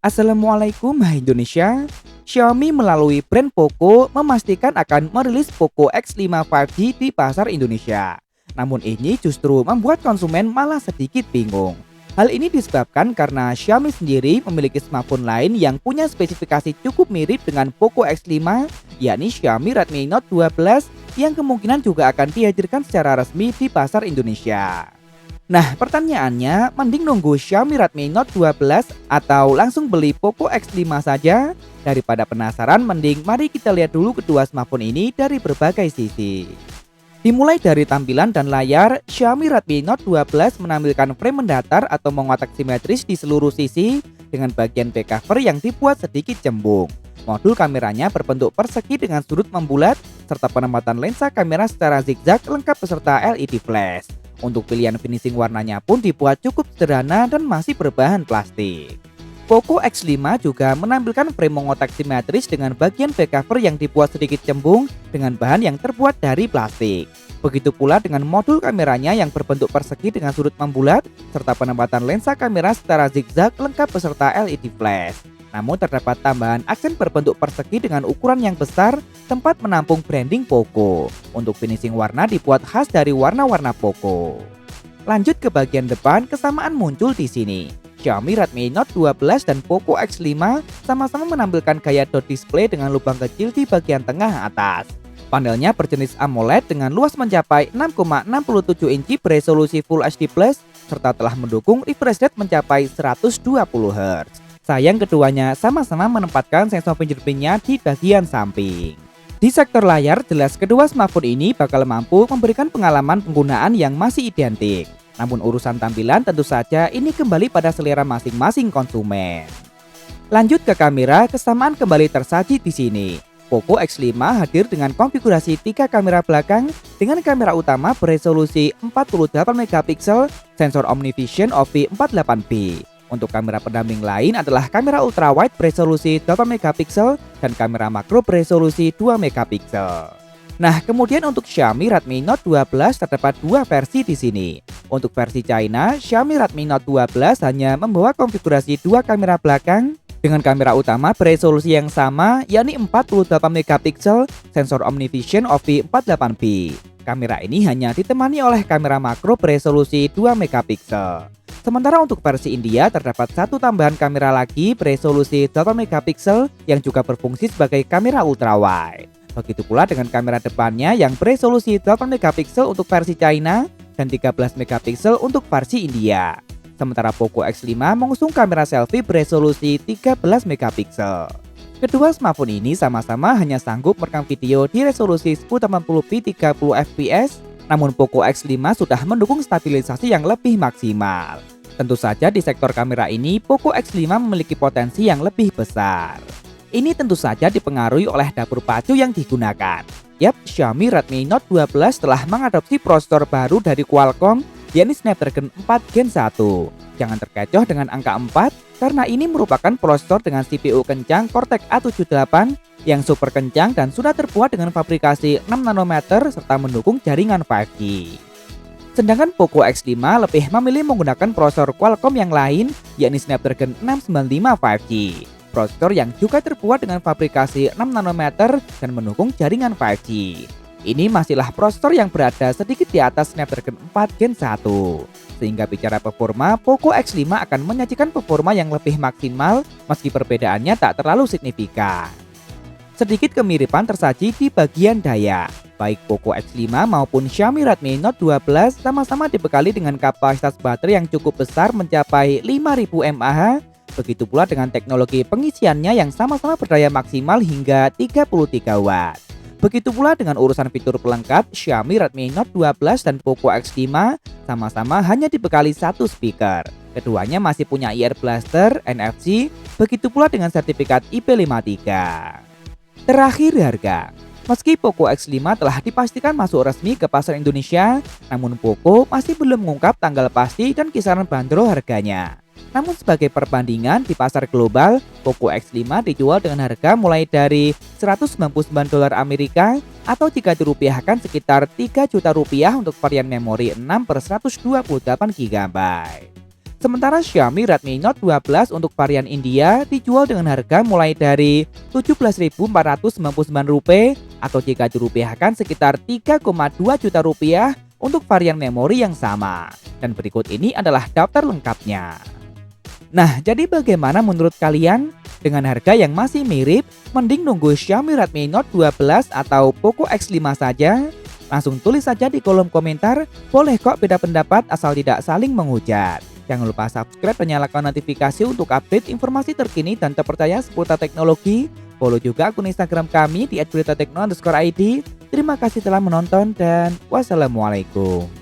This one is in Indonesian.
Assalamualaikum hai Indonesia. Xiaomi melalui brand Poco memastikan akan merilis Poco X5 5G di pasar Indonesia. Namun ini justru membuat konsumen malah sedikit bingung. Hal ini disebabkan karena Xiaomi sendiri memiliki smartphone lain yang punya spesifikasi cukup mirip dengan Poco X5, yakni Xiaomi Redmi Note 12 yang kemungkinan juga akan dihadirkan secara resmi di pasar Indonesia. Nah, pertanyaannya, mending nunggu Xiaomi Redmi Note 12 atau langsung beli Poco X5 saja? Daripada penasaran, mending mari kita lihat dulu kedua smartphone ini dari berbagai sisi. Dimulai dari tampilan dan layar, Xiaomi Redmi Note 12 menampilkan frame mendatar atau mengotak simetris di seluruh sisi dengan bagian back cover yang dibuat sedikit cembung. Modul kameranya berbentuk persegi dengan sudut membulat serta penempatan lensa kamera secara zigzag lengkap beserta LED flash. Untuk pilihan finishing warnanya pun dibuat cukup sederhana dan masih berbahan plastik. Poco X5 juga menampilkan frame mengotak simetris dengan bagian back cover yang dibuat sedikit cembung dengan bahan yang terbuat dari plastik. Begitu pula dengan modul kameranya yang berbentuk persegi dengan sudut membulat serta penempatan lensa kamera secara zigzag lengkap beserta LED flash. Namun terdapat tambahan aksen berbentuk persegi dengan ukuran yang besar tempat menampung branding Poco. Untuk finishing warna dibuat khas dari warna-warna Poco. Lanjut ke bagian depan, kesamaan muncul di sini. Xiaomi Redmi Note 12 dan Poco X5 sama-sama menampilkan gaya dot display dengan lubang kecil di bagian tengah atas. Panelnya berjenis AMOLED dengan luas mencapai 6,67 inci beresolusi Full HD+, serta telah mendukung refresh rate mencapai 120 Hz. Sayang keduanya sama-sama menempatkan sensor fingerprintnya di bagian samping. Di sektor layar, jelas kedua smartphone ini bakal mampu memberikan pengalaman penggunaan yang masih identik. Namun urusan tampilan tentu saja ini kembali pada selera masing-masing konsumen. Lanjut ke kamera, kesamaan kembali tersaji di sini. Poco X5 hadir dengan konfigurasi 3 kamera belakang dengan kamera utama beresolusi 48 megapiksel, sensor OmniVision OV48B. Untuk kamera pendamping lain adalah kamera ultrawide beresolusi 8 megapiksel dan kamera makro beresolusi 2 megapiksel. Nah, kemudian untuk Xiaomi Redmi Note 12 terdapat dua versi di sini. Untuk versi China, Xiaomi Redmi Note 12 hanya membawa konfigurasi dua kamera belakang dengan kamera utama beresolusi yang sama, yakni 48 megapiksel, sensor OmniVision OV48B. Kamera ini hanya ditemani oleh kamera makro beresolusi 2 megapiksel. Sementara untuk versi India terdapat satu tambahan kamera lagi beresolusi 8 megapiksel yang juga berfungsi sebagai kamera ultrawide. Begitu pula dengan kamera depannya yang beresolusi 8 megapiksel untuk versi China dan 13 megapiksel untuk versi India. Sementara Poco X5 mengusung kamera selfie beresolusi 13 megapiksel. Kedua smartphone ini sama-sama hanya sanggup merekam video di resolusi 1080p 30 fps, namun Poco X5 sudah mendukung stabilisasi yang lebih maksimal. Tentu saja di sektor kamera ini, Poco X5 memiliki potensi yang lebih besar. Ini tentu saja dipengaruhi oleh dapur pacu yang digunakan. Yap, Xiaomi Redmi Note 12 telah mengadopsi prosesor baru dari Qualcomm, yakni Snapdragon 4 Gen 1. Jangan terkecoh dengan angka 4, karena ini merupakan prosesor dengan CPU kencang Cortex A78 yang super kencang dan sudah terbuat dengan fabrikasi 6 nanometer serta mendukung jaringan 5G. Sedangkan Poco X5 lebih memilih menggunakan prosesor Qualcomm yang lain, yakni Snapdragon 695 5G. Prosesor yang juga terbuat dengan fabrikasi 6 nanometer dan mendukung jaringan 5G. Ini masihlah prosesor yang berada sedikit di atas Snapdragon 4 Gen 1. Sehingga bicara performa, Poco X5 akan menyajikan performa yang lebih maksimal meski perbedaannya tak terlalu signifikan. Sedikit kemiripan tersaji di bagian daya. Baik Poco X5 maupun Xiaomi Redmi Note 12 sama-sama dibekali dengan kapasitas baterai yang cukup besar mencapai 5000 mAh. Begitu pula dengan teknologi pengisiannya yang sama-sama berdaya maksimal hingga 33 watt. Begitu pula dengan urusan fitur pelengkap, Xiaomi Redmi Note 12 dan Poco X5 sama-sama hanya dibekali satu speaker. Keduanya masih punya ear blaster, NFC, begitu pula dengan sertifikat IP53. Terakhir harga. Meski Poco X5 telah dipastikan masuk resmi ke pasar Indonesia, namun Poco masih belum mengungkap tanggal pasti dan kisaran bandrol harganya. Namun sebagai perbandingan di pasar global, Poco X5 dijual dengan harga mulai dari $199 Amerika atau jika dirupiahkan sekitar 3 juta rupiah untuk varian memori 6 per 128 GB. Sementara Xiaomi Redmi Note 12 untuk varian India dijual dengan harga mulai dari Rp17.499 atau jika dirupiahkan sekitar Rp3,2 juta untuk varian memori yang sama. Dan berikut ini adalah daftar lengkapnya. Nah, jadi bagaimana menurut kalian? Dengan harga yang masih mirip, mending nunggu Xiaomi Redmi Note 12 atau Poco X5 saja? Langsung tulis saja di kolom komentar, boleh kok beda pendapat asal tidak saling menghujat. Jangan lupa subscribe dan nyalakan notifikasi untuk update informasi terkini dan terpercaya seputar teknologi. Follow juga akun Instagram kami di @beritatekno_id. Terima kasih telah menonton dan wassalamualaikum.